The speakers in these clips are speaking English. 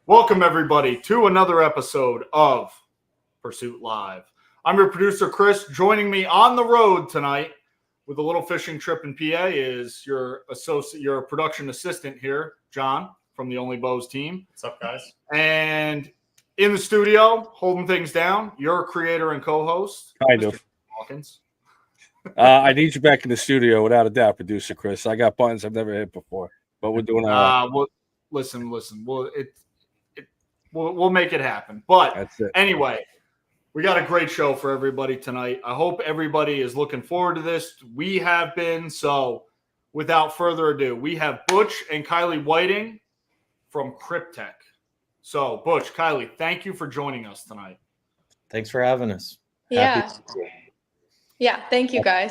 Welcome, everybody, to another episode of Pursuit Live. I'm your producer, Chris. Joining me on the road tonight with a little fishing trip in PA is your production assistant here, John, from the Only Bows team. What's up, guys? And in the studio, holding things down, your creator and co-host, Kind Mr. of. Hawkins. I need you back in the studio, without a doubt, producer Chris. I got buttons I've never hit before, but we're doing all right. Listen. We'll make it happen. But That's it. Anyway, we got a great show for everybody tonight. I hope everybody is looking forward to this. We have been. So without further ado, we have Butch and Kylee Whiting from Kryptek. So Butch, Kylee, thank you for joining us tonight. Thanks for having us. Yeah. Thank you, guys.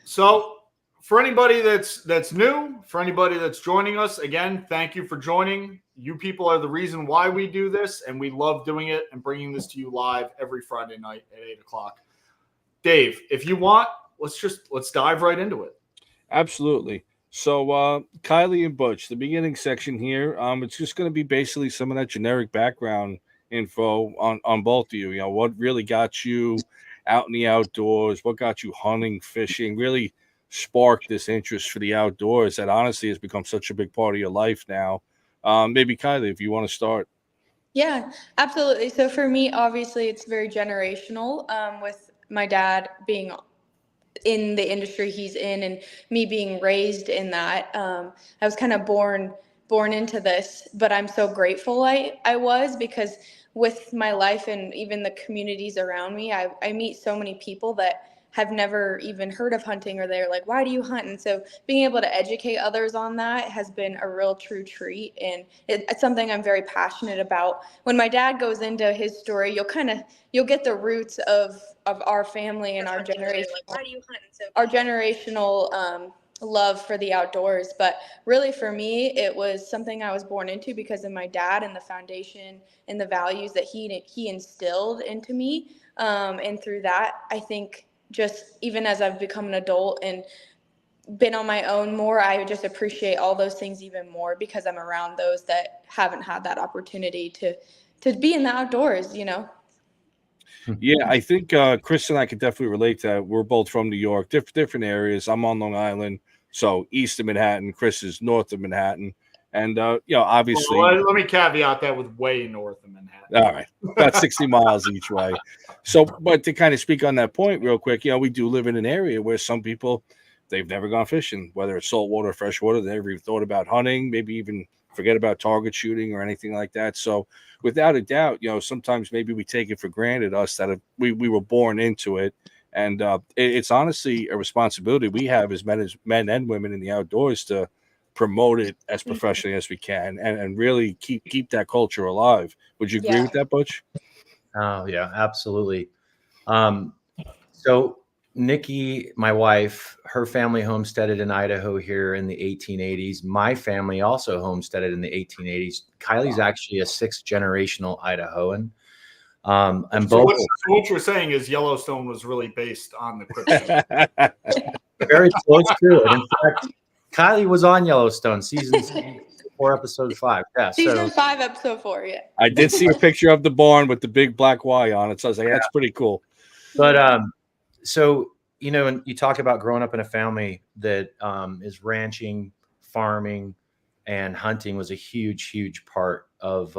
So for anybody that's new, for anybody that's joining us, again, thank you for joining. You people are the reason why we do this, and we love doing it and bringing this to you live every Friday night at 8 o'clock. Dave, if you want, let's dive right into it. Absolutely. So Kylee and Butch, the beginning section here, it's just going to be basically some of that generic background info on both of you. You know, what really got you out in the outdoors, what got you hunting, fishing, really sparked this interest for the outdoors that honestly has become such a big part of your life now. Maybe Kylee, if you want to start. Yeah, absolutely. So for me, obviously, it's very generational with my dad being in the industry he's in and me being raised in that. I was kind of born into this, but I'm so grateful I was, because with my life and even the communities around me, I meet so many people that have never even heard of hunting, or they're like, why do you hunt? And so being able to educate others on that has been a real true treat. And it's something I'm very passionate about. When my dad goes into his story, you'll get the roots of our family and our generation, like, why do you hunt? And so our generational love for the outdoors. But really for me, it was something I was born into because of my dad and the foundation and the values that he instilled into me. And through that, I think, just even as I've become an adult and been on my own more, I just appreciate all those things even more because I'm around those that haven't had that opportunity to be in the outdoors, you know? Yeah, I think Chris and I could definitely relate to that. We're both from New York, different areas. I'm on Long Island, so east of Manhattan. Chris is north of Manhattan. And, obviously. Well, let me caveat that with way north of Manhattan. All right. About 60 miles each way. So, but to kind of speak on that point real quick, we do live in an area where some people, they've never gone fishing, whether it's saltwater or freshwater. They never even thought about hunting, maybe even forget about target shooting or anything like that. So without a doubt, sometimes maybe we take it for granted, us that we were born into it. And it's honestly a responsibility we have as men and women in the outdoors to promote it as professionally as we can and really keep that culture alive. Would you agree with that, Butch? Oh, yeah, absolutely. So Nikki, my wife, her family homesteaded in Idaho here in the 1880s. My family also homesteaded in the 1880s. Kylie's actually a 6th generational Idahoan. And So both. what you're saying is Yellowstone was really based on the Kryptek. Very close to it. In fact, Kylee was on Yellowstone season 4, episode 5. Yeah, season 5, episode 4. Yeah, I did see a picture of the barn with the big black Y on it, so I was like, that's pretty cool. But so and you talk about growing up in a family that is ranching, farming, and hunting was a huge part of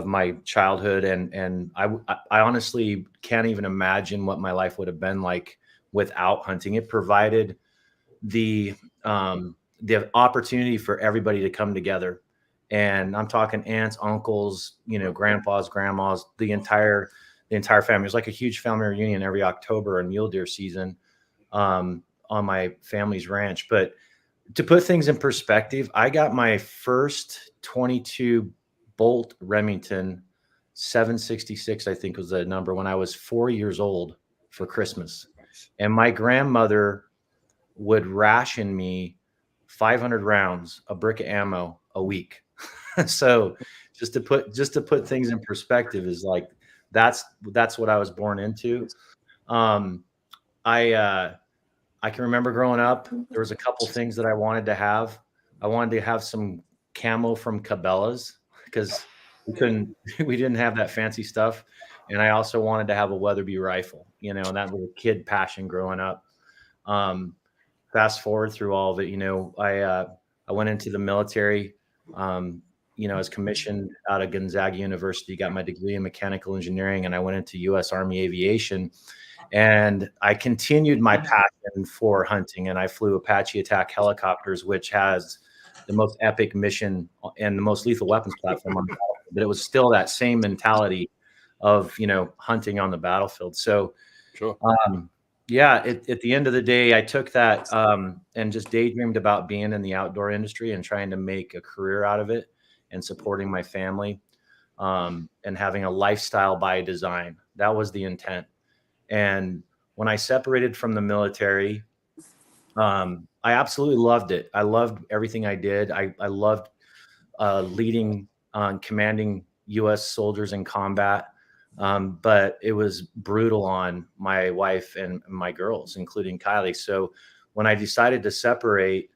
my childhood, and I honestly can't even imagine what my life would have been like without hunting. It provided the opportunity for everybody to come together, and I'm talking aunts, uncles, grandpas, grandmas, the entire family. It was like a huge family reunion every October and mule deer season on my family's ranch. But to put things in perspective, I got my first 22 bolt Remington 766, I think was the number, when I was 4 years old for Christmas, and my grandmother would ration me 500 rounds, a brick of ammo a week. So just to put things in perspective is like, that's what I was born into. I can remember growing up, there was a couple things that I wanted to have. I wanted to have some camo from Cabela's because we didn't have that fancy stuff. And I also wanted to have a Weatherby rifle, and that was a kid passion growing up. Fast forward through all of it, I went into the military, I was commissioned out of Gonzaga University, got my degree in mechanical engineering, and I went into U.S. Army Aviation. And I continued my passion for hunting, and I flew Apache attack helicopters, which has the most epic mission and the most lethal weapons platform on the battlefield. But it was still that same mentality of, hunting on the battlefield. So, Sure. At the end of the day, I took that and just daydreamed about being in the outdoor industry and trying to make a career out of it and supporting my family and having a lifestyle by design. That was the intent. And when I separated from the military, I absolutely loved it. I loved everything I did. I loved leading, commanding U.S. soldiers in combat. But it was brutal on my wife and my girls, including Kylee. So when I decided to separate,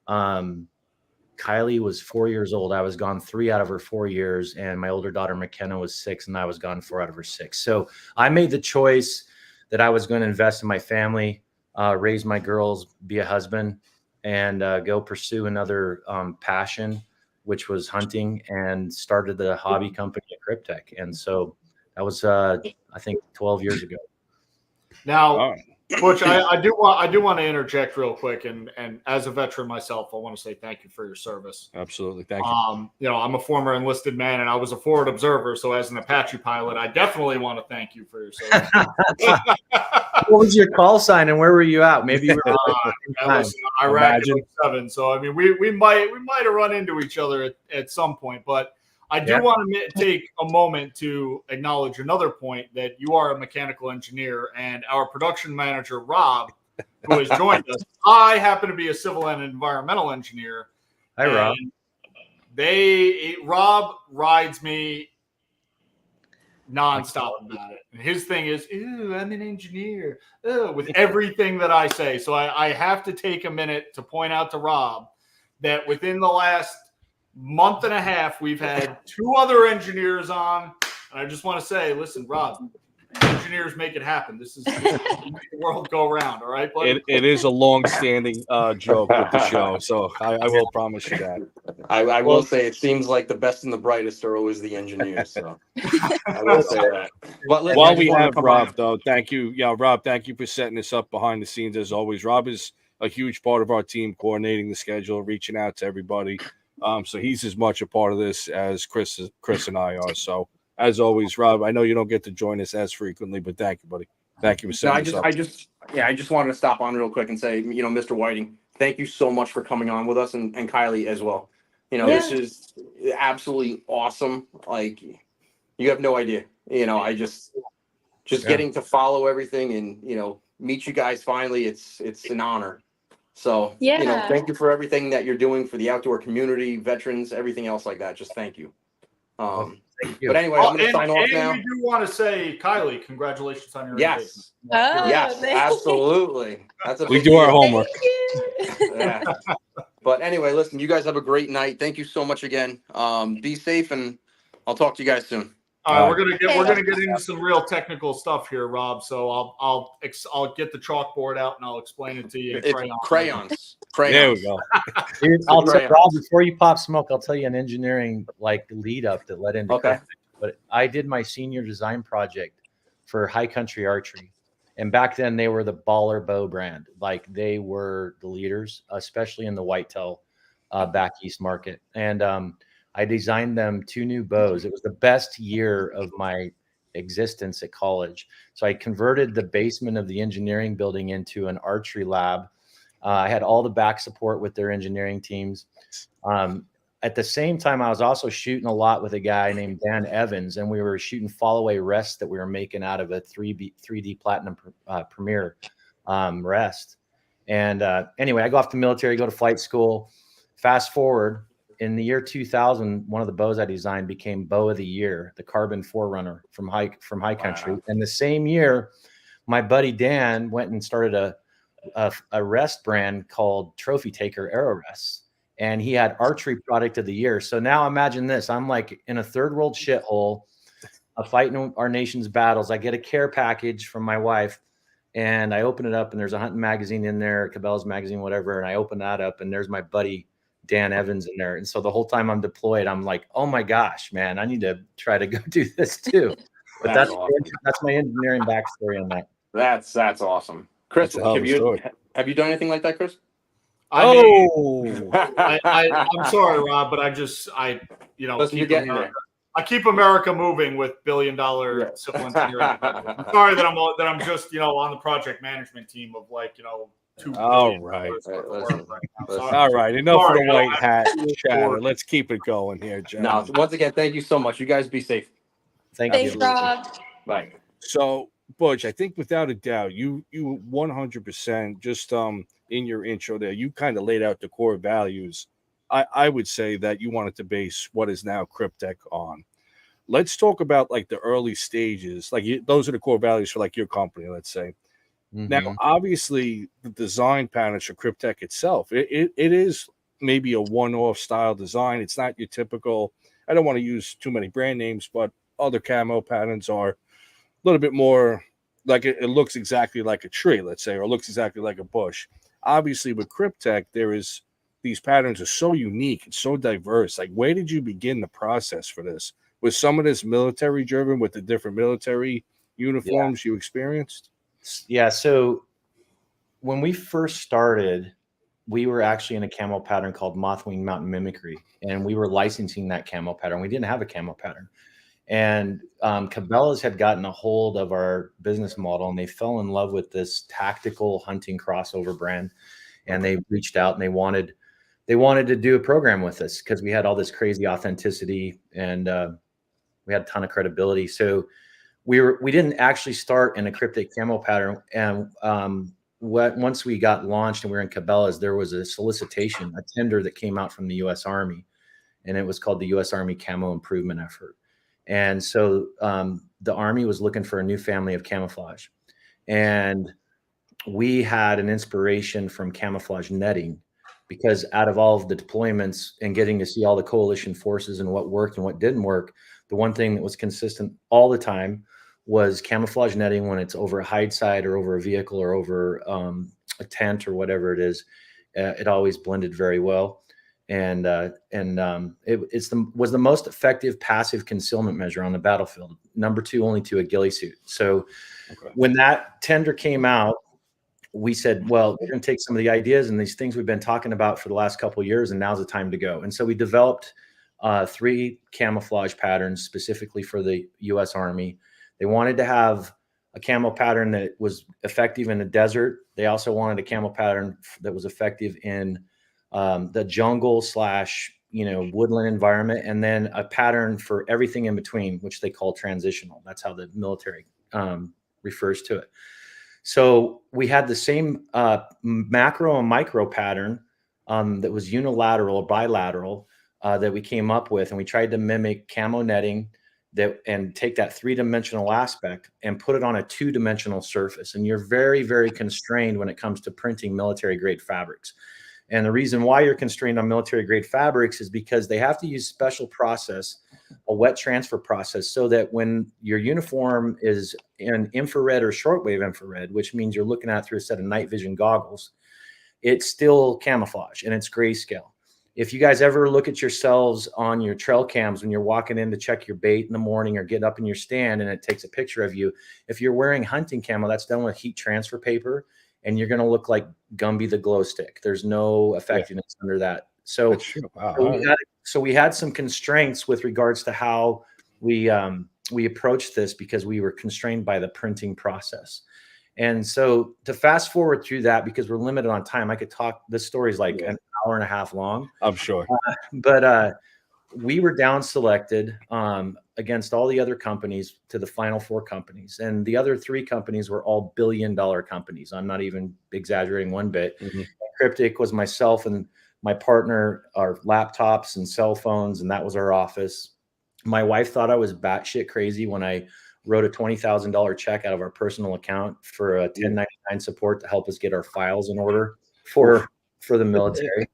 Kylee was 4 years old. I was gone 3 out of her 4 years, and my older daughter McKenna was 6, and I was gone 4 out of her 6. So I made the choice that I was going to invest in my family, raise my girls, be a husband, and go pursue another passion, which was hunting, and started the hobby company at Kryptek. And so that was, I think, 12 years ago. Now, Butch, I do want to interject real quick, and as a veteran myself, I want to say thank you for your service. Absolutely, thank you. I'm a former enlisted man, and I was a forward observer. So, as an Apache pilot, I definitely want to thank you for your service. What was your call sign, and where were you at? Maybe you were Iraq 7. So, I mean, we might have run into each other at some point, but I do want to take a moment to acknowledge another point, that you are a mechanical engineer, and our production manager, Rob, who has joined us, I happen to be a civil and environmental engineer. Hi, Rob. Rob rides me nonstop about it. And his thing is, "Ooh, I'm an engineer," with everything that I say. So I have to take a minute to point out to Rob that within the last month and a half, we've had 2 other engineers on, and I just want to say, listen, Rob, engineers make it happen. This is the world go round. All right, buddy? It is a long-standing joke with the show, so I will promise you that. I will say it seems like the best and the brightest are always the engineers. So I will say that. But while we have Rob, though, thank you. Yeah, Rob, thank you for setting this up behind the scenes as always. Rob is a huge part of our team, coordinating the schedule, reaching out to everybody. So he's as much a part of this as Chris and I are. So as always, Rob, I know you don't get to join us as frequently, but thank you, buddy. Thank you for setting this up. I just wanted to stop on real quick and say, Mr. Whiting, thank you so much for coming on with us, and Kylee as well. This is absolutely awesome. Like, you have no idea. I just getting to follow everything and meet you guys finally. It's an honor. So, thank you for everything that you're doing for the outdoor community, veterans, everything else like that. Just thank you. Thank you. But anyway, I'm going to sign off now. We do want to say, Kylee, congratulations on your engagement. Yes, absolutely. We do our homework. Yeah. But anyway, listen, you guys have a great night. Thank you so much again. Be safe, and I'll talk to you guys soon. All right, we're gonna get into some real technical stuff here, Rob. So I'll get the chalkboard out and I'll explain it to you. It's crayons. There we go. Dude, I'll tell Rob, before you pop smoke, I'll tell you an engineering lead up that led into Kryptek. But I did my senior design project for High Country Archery, and back then they were the baller bow brand. Like, they were the leaders, especially in the whitetail back east market. And I designed them 2 new bows. It was the best year of my existence at college. So I converted the basement of the engineering building into an archery lab. I had all the back support with their engineering teams. At the same time, I was also shooting a lot with a guy named Dan Evans, and we were shooting fall-away rests that we were making out of a 3D Platinum Premier rest. And anyway, I go off to military, go to flight school. Fast forward, in the year 2000, one of the bows I designed became Bow of the Year, the Carbon Forerunner from High Country. Wow. And the same year, my buddy Dan went and started a rest brand called Trophy Taker Arrow Rests. and he had archery product of the year. So now imagine this. I'm like in a third world shithole, fighting our nation's battles. I get a care package from my wife, and I open it up, and there's a hunting magazine in there, Cabela's magazine, whatever. And I open that up, and there's my buddy Dan Evans in there. And so the whole time I'm deployed, I'm like, oh my gosh, man, I need to try to go do this too. But that's awesome. That's my engineering backstory on that. That's awesome. Chris, That's a hell of a story. have you done anything like that, Chris? I mean, I'm sorry, Rob, but Listen, you're getting there. I keep America moving with billion-dollar civil engineering. I'm sorry that I'm just on the project management team of $2 All billion right. Listen. All right, enough of the white hat chatter. Let's keep it going here, John. No, once again, thank you so much. You guys be safe. Thanks, Rob. Bye. So, Butch, I think without a doubt, you 100% just in your intro there, you kind of laid out the core values. I would say that you wanted to base what is now Kryptek on. Let's talk about like the early stages. Like those are the core values for like your company, let's say. Mm-hmm. Now, obviously, the design patterns for Kryptek itself, it is maybe a one-off style design. It's not your typical, I don't want to use too many brand names, but other camo patterns are a little bit more like it looks exactly like a tree, let's say, or looks exactly like a bush. Obviously, with Kryptek, these patterns are so unique and so diverse. Like, where did you begin the process for this? Was some of this military driven with the different military uniforms you experienced? Yeah. So when we first started, we were actually in a camo pattern called Mothwing Mountain Mimicry, and we were licensing that camo pattern. We didn't have a camo pattern. And Cabela's had gotten a hold of our business model, and they fell in love with this tactical hunting crossover brand. And they reached out, and they wanted to do a program with us because we had all this crazy authenticity, and we had a ton of credibility. So we didn't actually start in a Kryptek camo pattern. And once we got launched and we were in Cabela's, there was a solicitation, a tender that came out from the U.S. Army, and it was called the U.S. Army Camo Improvement Effort. And so the Army was looking for a new family of camouflage, and we had an inspiration from camouflage netting, because out of all of the deployments and getting to see all the coalition forces and what worked and what didn't work, the one thing that was consistent all the time was camouflage netting. When it's over a hide side or over a vehicle or over a tent or whatever it is, it always blended very well. And it was the most effective passive concealment measure on the battlefield. Number 2 only to a ghillie suit. So when that tender came out, we said, well, we're going to take some of the ideas and these things we've been talking about for the last couple of years, and now's the time to go. And so we developed 3 camouflage patterns specifically for the U.S. Army. They wanted to have a camo pattern that was effective in the desert. They also wanted a camo pattern that was effective in the jungle / woodland environment, and then a pattern for everything in between, which they call transitional. That's how the military refers to it. So we had the same macro and micro pattern that was unilateral or bilateral that we came up with, and we tried to mimic camo netting and take that 3-dimensional aspect and put it on a 2-dimensional surface. And you're very, very constrained when it comes to printing military grade fabrics. And the reason why you're constrained on military grade fabrics is because they have to use special process, a wet transfer process, so that when your uniform is in infrared or shortwave infrared, which means you're looking at it through a set of night vision goggles, it's still camouflage and it's grayscale. If you guys ever look at yourselves on your trail cams when you're walking in to check your bait in the morning or get up in your stand and it takes a picture of you, if you're wearing hunting camo, that's done with heat transfer paper, and you're going to look like Gumby the glow stick. There's no effectiveness under that. So, we had some constraints with regards to how we approached this, because we were constrained by the printing process. And so to fast forward through that, because we're limited on time, I could talk, this story is like an hour and a half long. I'm sure. But we were down selected against all the other companies to the final 4 companies. And the other 3 companies were all billion-dollar companies. I'm not even exaggerating one bit. Mm-hmm. Kryptek was myself and my partner, our laptops and cell phones, and that was our office. My wife thought I was batshit crazy when I wrote a $20,000 check out of our personal account for a 1099 support to help us get our files in order for the military.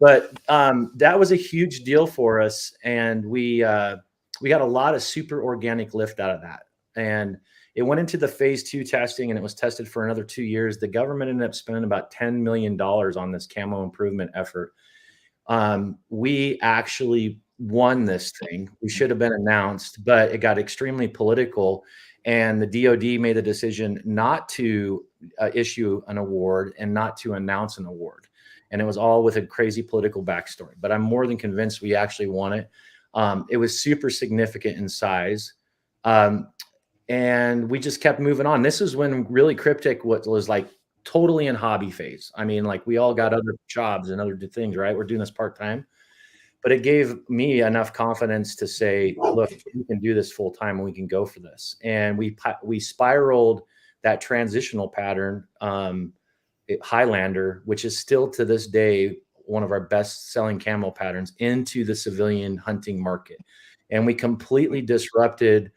But that was a huge deal for us, and we got a lot of super organic lift out of that. And it went into the phase 2 testing, and it was tested for another 2 years. The government ended up spending about $10 million on this camo improvement effort. We actually won this thing. We should have been announced, but it got extremely political, and the DoD made the decision not to issue an award and not to announce an award. And it was all with a crazy political backstory. But I'm more than convinced we actually won it. It was super significant in size. And we just kept moving on. This is when really Kryptek was like totally in hobby phase. I mean, like we all got other jobs and other things, right? We're doing this part-time. But it gave me enough confidence to say, look, we can do this full time and we can go for this. And we spiraled that transitional pattern, Highlander, which is still to this day one of our best selling camo patterns, into the civilian hunting market. And we completely disrupted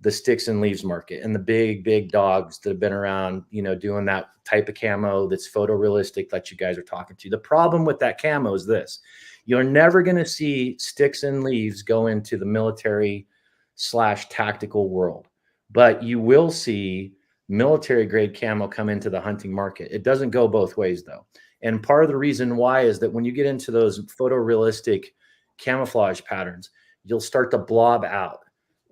the sticks and leaves market and the big dogs that have been around, you know, doing that type of camo that's photorealistic that you guys are talking to. The problem with that camo is this: you're never going to see sticks and leaves go into the military / tactical world, but you will see military grade camo come into the hunting market. It doesn't go both ways though. And part of the reason why is that when you get into those photorealistic camouflage patterns, you'll start to blob out.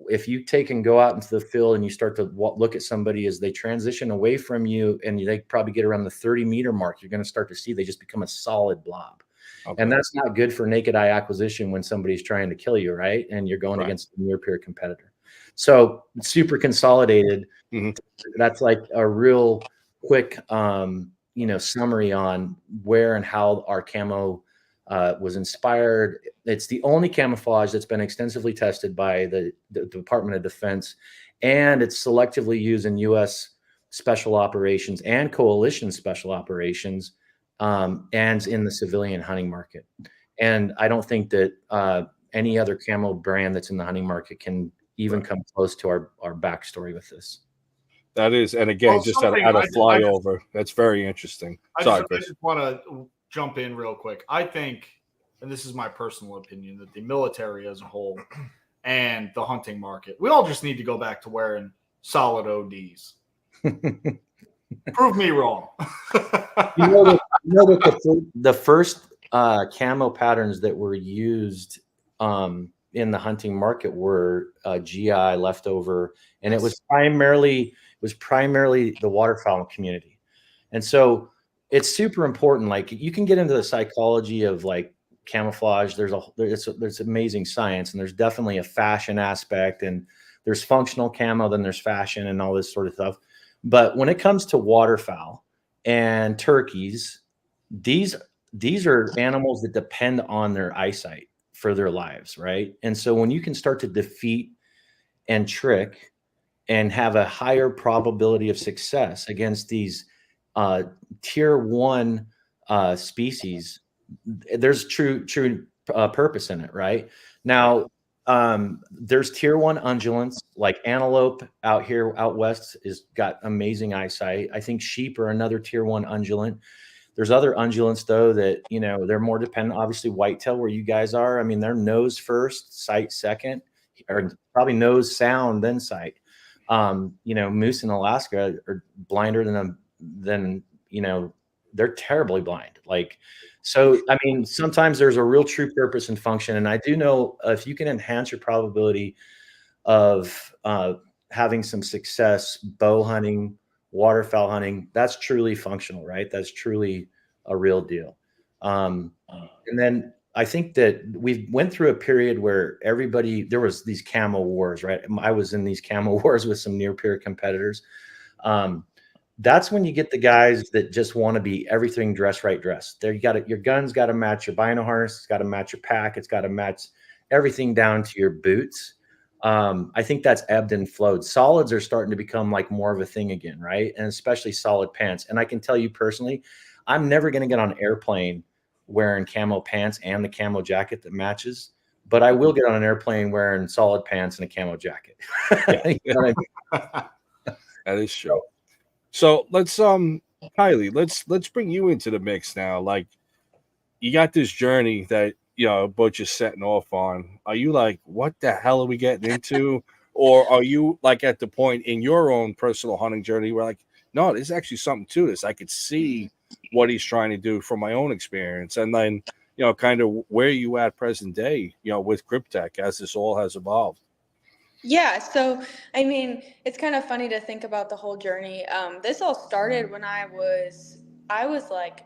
If you take and go out into the field and you start to look at somebody as they transition away from you and they probably get around the 30-meter mark, you're going to start to see they just become a solid blob. Okay. And that's not good for naked eye acquisition when somebody's trying to kill you, right? And you're going against a near peer competitor. So super consolidated. Mm-hmm. That's like a real quick, summary on where and how our camo was inspired. It's the only camouflage that's been extensively tested by the Department of Defense, and it's selectively used in U.S. special operations and coalition special operations, and in the civilian hunting market. And I don't think that any other camo brand that's in the hunting market can even come close to our backstory with this. That is, and again, just out of flyover, that's very interesting. I just want to jump in real quick. I think, and this is my personal opinion, that the military as a whole and the hunting market, we all just need to go back to wearing solid ODs. Prove me wrong. The first camo patterns that were used in the hunting market were GI leftover, and it was primarily the waterfowl community. And so it's super important. Like, you can get into the psychology of like camouflage. There's amazing science, and there's definitely a fashion aspect, and there's functional camo, then there's fashion and all this sort of stuff. But when it comes to waterfowl and turkeys, these are animals that depend on their eyesight for their lives, right? And so when you can start to defeat and trick and have a higher probability of success against these tier 1 species, there's true purpose in it, right? Now, there's tier 1 undulants, like antelope out here out west is got amazing eyesight. I think sheep are another tier 1 undulant. There's other undulants though that, you know, they're more dependent. Obviously whitetail, where you guys are, I mean, they're nose first, sight second, or probably nose, sound, then sight. Moose in Alaska are blinder than they're terribly blind. Like, so, I mean, sometimes there's a real true purpose and function. And I do know if you can enhance your probability of having some success, bow hunting, waterfowl hunting, that's truly functional, right? That's truly a real deal. And then I think that we went through a period where there was these camo wars, right? I was in these camo wars with some near peer competitors. That's when you get the guys that just want to be everything dress right dressed. There, your gun's got to match your bino harness, it's got to match your pack, it's got to match everything down to your boots. I think that's ebbed and flowed. Solids are starting to become like more of a thing again, right? And especially solid pants. And I can tell you personally, I'm never going to get on an airplane wearing camo pants and the camo jacket that matches, but I will get on an airplane wearing solid pants and a camo jacket. You know what I mean? That is true. So let's Kylee, let's bring you into the mix now. Like, you got this journey that, Butch is setting off on. Are you like, what the hell are we getting into? Or are you like at the point in your own personal hunting journey where like, no, there's actually something to this. I could see what he's trying to do from my own experience. And then, kind of where you at present day, with Kryptek as this all has evolved. Yeah, so I mean, it's kind of funny to think about the whole journey. This all started when I was like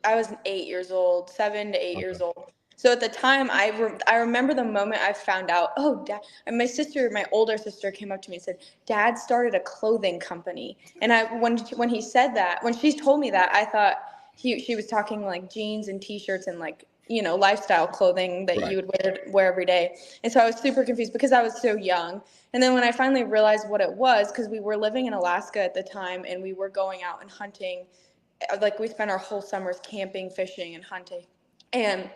I was 8 years old, 7 to 8 years old. So at the time, I remember the moment I found out, oh, Dad, and my older sister came up to me and said, Dad started a clothing company. And when he said that, when she told me that, I thought she was talking like jeans and t-shirts and like, lifestyle clothing that you would wear every day. And so I was super confused because I was so young. And then when I finally realized what it was, because we were living in Alaska at the time and we were going out and hunting, like we spent our whole summers camping, fishing, and hunting. And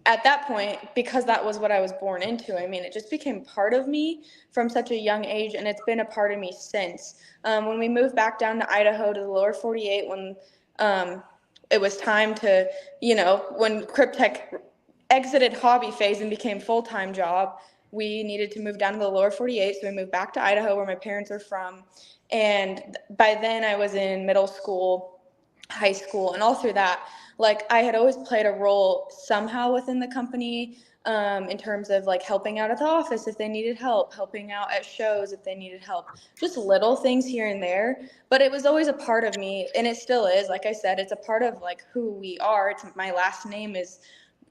at that point, because that was what I was born into, I mean, it just became part of me from such a young age, and it's been a part of me since. When we moved back down to Idaho to the lower 48, when it was time to, when Kryptek exited hobby phase and became full-time job, we needed to move down to the lower 48, so we moved back to Idaho where my parents are from. And by then I was in middle school, high school, and all through that, like I had always played a role somehow within the company, in terms of like helping out at the office if they needed help, helping out at shows if they needed help, just little things here and there. But it was always a part of me, and it still is. Like I said, it's a part of like who we are. It's my last name is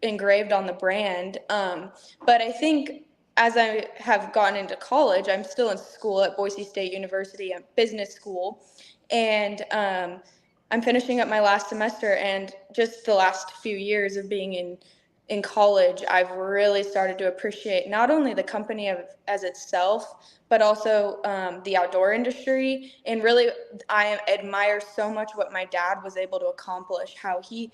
engraved on the brand. But I think as I have gotten into college, I'm still in school at Boise State University, a business school, and I'm finishing up my last semester. And just the last few years of being in college, I've really started to appreciate not only the company as itself, but also the outdoor industry. And really, I admire so much what my dad was able to accomplish, how he,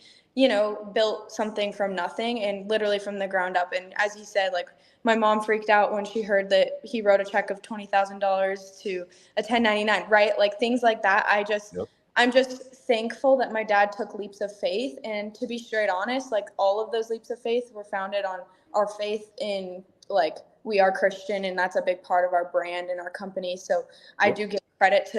built something from nothing and literally from the ground up. And as he said, like, my mom freaked out when she heard that he wrote a check of $20,000 to a 1099, right? Like things like that. I'm just thankful that my dad took leaps of faith. And to be straight honest, like all of those leaps of faith were founded on our faith in, like, we are Christian, and that's a big part of our brand and our company. So I do give credit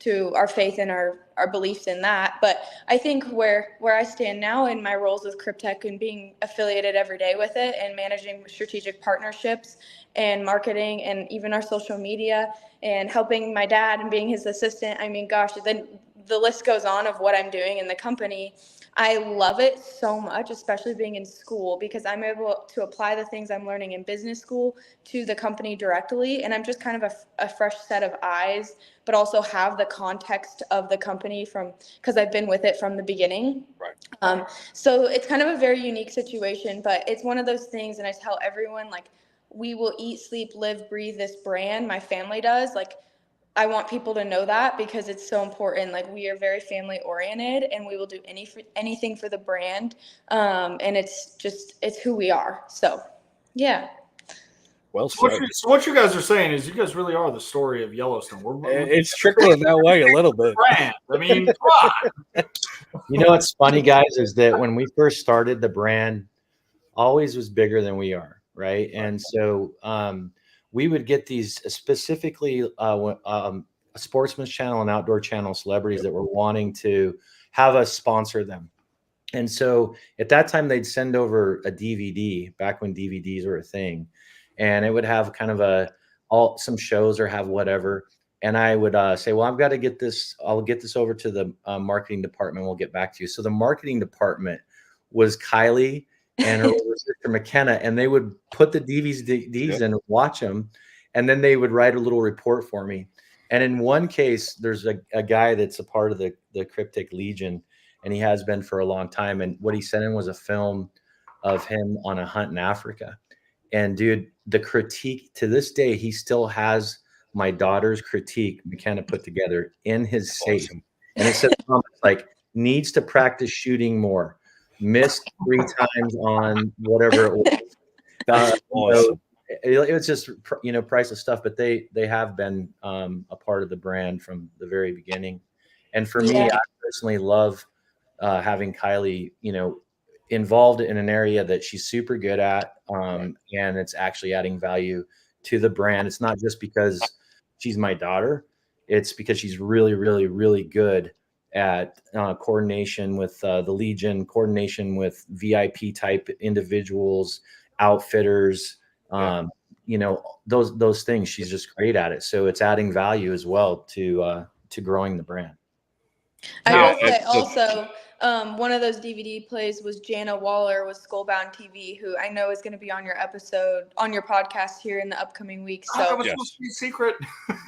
to our faith and our beliefs in that. But I think where I stand now in my roles with Kryptek and being affiliated every day with it and managing strategic partnerships and marketing and even our social media and helping my dad and being his assistant, I mean, gosh, then the list goes on of what I'm doing in the company. I love it so much, especially being in school, because I'm able to apply the things I'm learning in business school to the company directly. And I'm just kind of a fresh set of eyes, but also have the context of the company because I've been with it from the beginning. Right. So it's kind of a very unique situation, but it's one of those things. And I tell everyone, like, we will eat, sleep, live, breathe this brand. My family does. Like, I want people to know that because it's so important. Like, we are very family oriented, and we will do anything for the brand. And it's who we are. So, yeah. Well, so what you guys are saying is you guys really are the story of Yellowstone. It's trickling that way a little bit. Brand. I mean, come on. What's funny, guys, is that when we first started, the brand always was bigger than we are, right? And so we would get these specifically a sportsman's channel and outdoor channel celebrities that were wanting to have us sponsor them. And so at that time, they'd send over a DVD back when DVDs were a thing. And it would have kind of some shows or have whatever. And I would say, well, I've got to get this. I'll get this over to the marketing department. We'll get back to you. So the marketing department was Kylee and her older sister McKenna, and they would put the DVDs in and watch them. And then they would write a little report for me. And in one case, there's a guy that's a part of the Kryptek Legion, and he has been for a long time. And what he sent in was a film of him on a hunt in Africa. And dude, the critique to this day, he still has my daughter's critique McKenna put together in his safe. Awesome. And it says like, needs to practice shooting more, missed 3 times on whatever it was. Awesome. It was just, priceless stuff, but they have been a part of the brand from the very beginning. And for me, I personally love having Kylee, involved in an area that she's super good at, and it's actually adding value to the brand. It's not just because she's my daughter; it's because she's really, really, really good at coordination with the Legion, coordination with VIP type individuals, outfitters, those things. She's just great at it. So it's adding value as well to growing the brand. I will say also, one of those DVD plays was Jana Waller with Skullbound TV, who I know is going to be on your podcast here in the upcoming weeks. So that was supposed to be secret.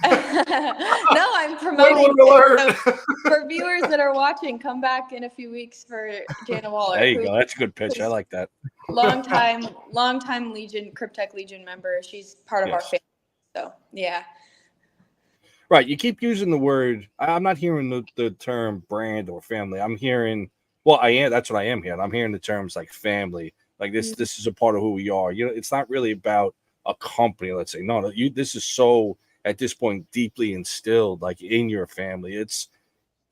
No, I'm promoting it. So for viewers that are watching, come back in a few weeks for Jana Waller. There you go. That's a good pitch. I like that. Long time Legion, Kryptek Legion member. She's part of our family. So yeah. Right. You keep using the word. I'm not hearing the term brand or family. I'm hearing, well, I am. That's what I am hearing. I'm hearing the terms like family. Like this is a part of who we are. It's not really about a company, let's say. No, this is so at this point deeply instilled, like in your family. It's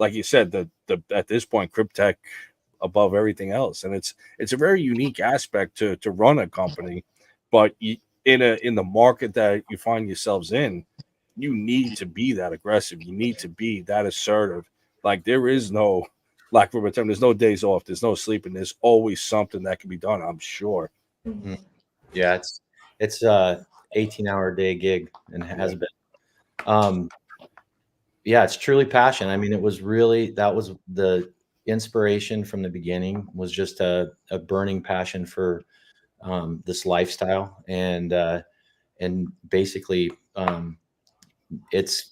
like you said, the at this point, Kryptek above everything else. And it's a very unique aspect to run a company, but in the market that you find yourselves in, you need to be that aggressive. You need to be that assertive. Like there is no, lack of a term, there's no days off. There's no sleeping. There's always something that can be done, I'm sure. Mm-hmm. Yeah, it's a 18-hour day gig and has been. Yeah, it's truly passion. I mean, that was the inspiration from the beginning, was just a burning passion for this lifestyle. And basically, it's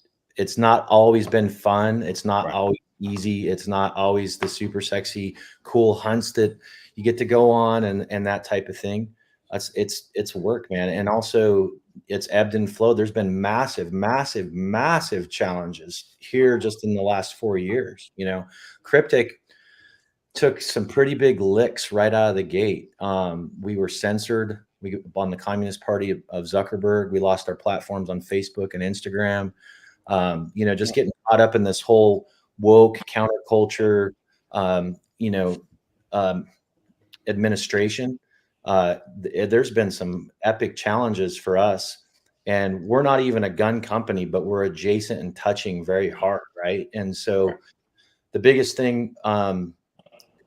not always been fun. It's not always easy. It's not always the super sexy, cool hunts that you get to go on and that type of thing. It's work, man. And also it's ebbed and flowed. There's been massive, massive, massive challenges here just in the last 4 years. Kryptek took some pretty big licks right out of the gate. We were censored. On the Communist Party of Zuckerberg, we lost our platforms on Facebook and Instagram. Just getting caught up in this whole woke counterculture, administration. There's been some epic challenges for us, and we're not even a gun company, but we're adjacent and touching very hard, right? And so the biggest thing,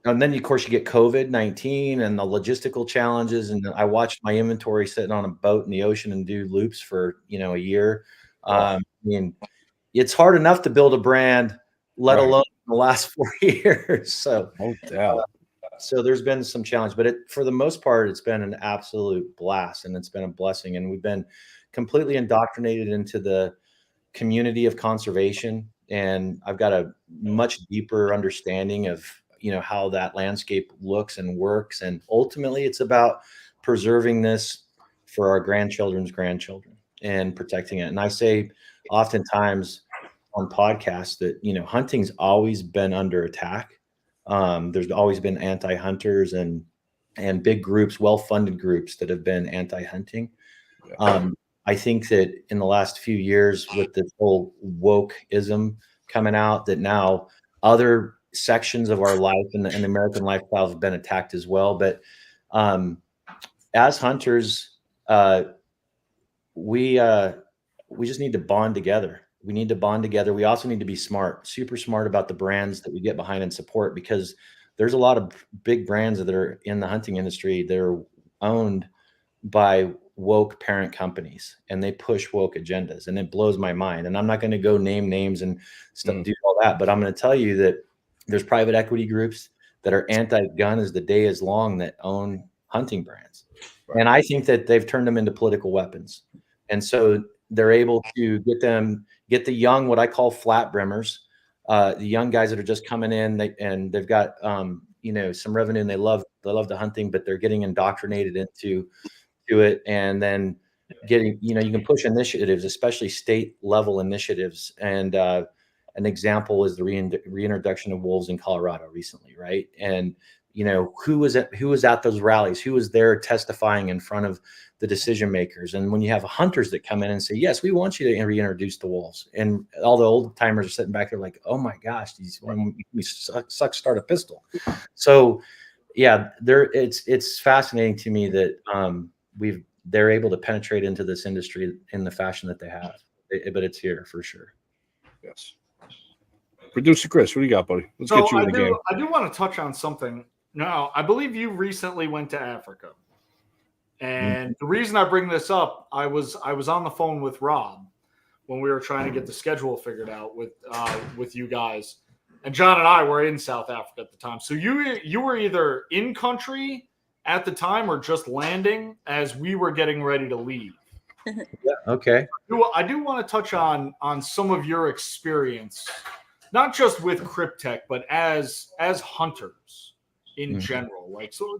and then, of course, you get COVID-19 and the logistical challenges. And I watched my inventory sitting on a boat in the ocean and do loops for, a year. I mean, it's hard enough to build a brand, let alone in the last 4 years. So, no doubt. So there's been some challenge, but for the most part, it's been an absolute blast and it's been a blessing. And we've been completely indoctrinated into the community of conservation. And I've got a much deeper understanding of how that landscape looks and works. And ultimately it's about preserving this for our grandchildren's grandchildren and protecting it. And I say oftentimes on podcasts that, hunting's always been under attack. There's always been anti-hunters and big groups, well-funded groups that have been anti-hunting. I think that in the last few years with this whole wokeism coming out, that now other sections of our life and the American lifestyle have been attacked as well. But as hunters, we just need to bond together. We need to bond together. We also need to be smart, super smart about the brands that we get behind and support, because there's a lot of big brands that are in the hunting industry that are owned by woke parent companies, and they push woke agendas, and it blows my mind. And I'm not going to go name names and stuff, do all that, but I'm going to tell you that there's private equity groups that are anti-gun as the day is long that own hunting brands. And I think that they've turned them into political weapons. And so they're able to get the young, what I call flat brimmers, the young guys that are just coming in, and they've got, some revenue, and they love the hunting, but they're getting indoctrinated into it. And then getting, you can push initiatives, especially state level initiatives. And, an example is the reintroduction of wolves in Colorado recently, right? And who was at those rallies, who was there testifying in front of the decision makers. And when you have hunters that come in and say, yes, we want you to reintroduce the wolves, and all the old timers are sitting back there like, oh my gosh, we suck start a pistol. So yeah, it's fascinating to me that they're able to penetrate into this industry in the fashion that they have. But it's here for sure. Yes. Producer Chris, what do you got, buddy? Let's get you in the game. I do want to touch on something. Now, I believe you recently went to Africa. And the reason I bring this up, I was on the phone with Rob when we were trying to get the schedule figured out with you guys. And John and I were in South Africa at the time. So you were either in country at the time or just landing as we were getting ready to leave. Yeah, okay. I do want to touch on some of your experience, not just with Kryptek, but as hunters in general.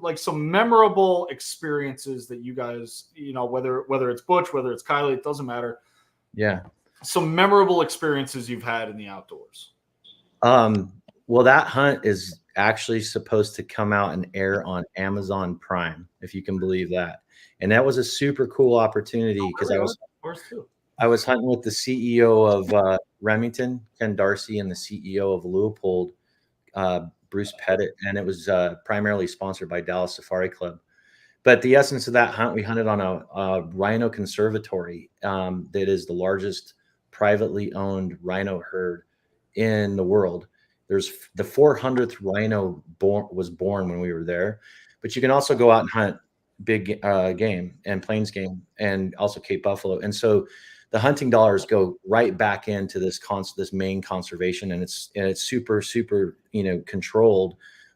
Like some memorable experiences that you guys, whether it's Butch, whether it's Kylee, it doesn't matter. Yeah. Some memorable experiences you've had in the outdoors. Well, that hunt is actually supposed to come out and air on Amazon Prime, if you can believe that. And that was a super cool opportunity because I was hunting with the CEO of Remington, Ken Darcy, and the CEO of Leopold, Bruce Pettit, and it was primarily sponsored by Dallas Safari Club. But the essence of that hunt, we hunted on a rhino conservatory that is the largest privately owned rhino herd in the world. There's the 400th rhino was born when we were there, but you can also go out and hunt big game and plains game and also Cape Buffalo. And so the hunting dollars go right back into this main conservation, and it's super, super, controlled.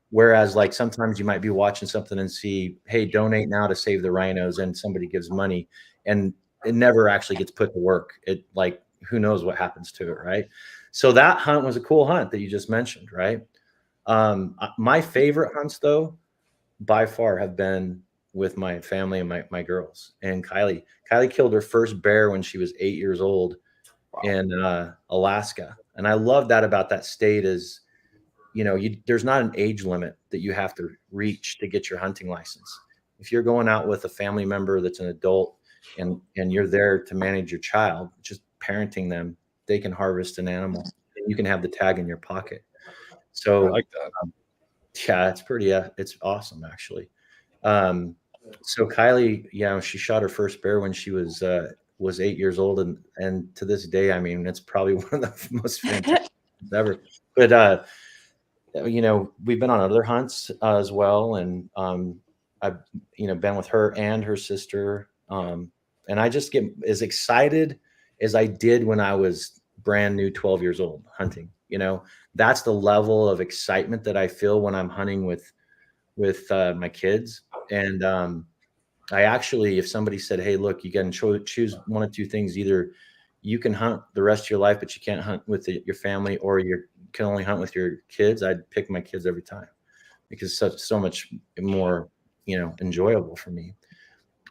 Whereas like sometimes you might be watching something and see, hey, donate now to save the rhinos, and somebody gives money and it never actually gets put to work. It like, who knows what happens to it. Right. So that hunt was a cool hunt that you just mentioned. Right. My favorite hunts though, by far, have been with my family and my girls. And Kylee killed her first bear when she was 8 years old. Wow. In Alaska. And I love that about that state is, there's not an age limit that you have to reach to get your hunting license. If you're going out with a family member that's an adult and you're there to manage your child, just parenting them, they can harvest an animal and you can have the tag in your pocket. So I like that. Yeah, it's awesome actually. So Kylee, she shot her first bear when she was 8 years old, and to this day, I mean, it's probably one of the most fantastic ever. But we've been on other hunts as well, and I've been with her and her sister, and I just get as excited as I did when I was brand new 12 years old hunting. That's the level of excitement that I feel when I'm hunting with my kids. And I actually, if somebody said, hey, look, you can choose one of two things. Either you can hunt the rest of your life, but you can't hunt with your family, or you can only hunt with your kids, I'd pick my kids every time because it's so much more, enjoyable for me.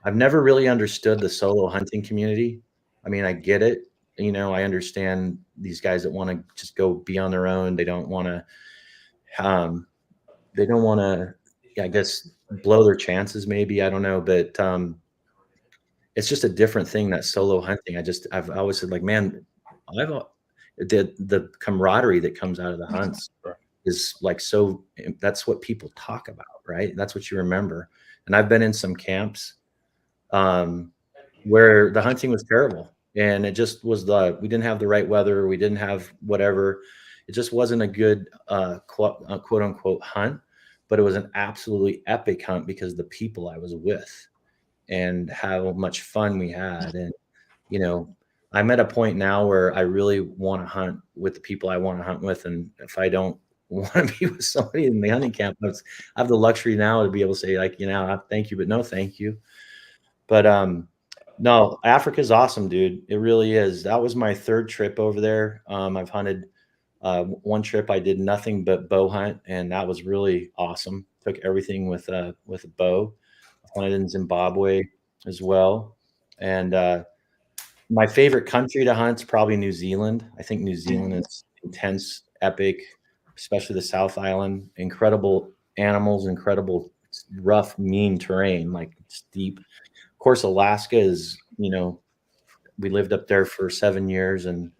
I've never really understood the solo hunting community. I mean, I get it. I understand these guys that want to just go be on their own. They don't want to, I guess, blow their chances, maybe. I don't know. But it's just a different thing, that solo hunting. I've always said, like, man, the camaraderie that comes out of the hunts is like, so that's what people talk about, right? That's what you remember. And I've been in some camps where the hunting was terrible. And it just was we didn't have the right weather. We didn't have whatever. It just wasn't a good quote unquote hunt. But it was an absolutely epic hunt because of the people I was with and how much fun we had. And, I'm at a point now where I really want to hunt with the people I want to hunt with. And if I don't want to be with somebody in the hunting camp, I have the luxury now to be able to say, like, thank you, but no, thank you. But no, Africa's awesome, dude. It really is. That was my third trip over there. I've hunted one trip I did nothing but bow hunt, and that was really awesome. Took everything with a bow. I hunted in Zimbabwe as well. And my favorite country to hunt is probably New Zealand. I think New Zealand is intense, epic, especially the South Island. Incredible animals, incredible, rough, mean terrain, like steep. Of course, Alaska is, we lived up there for 7 years, and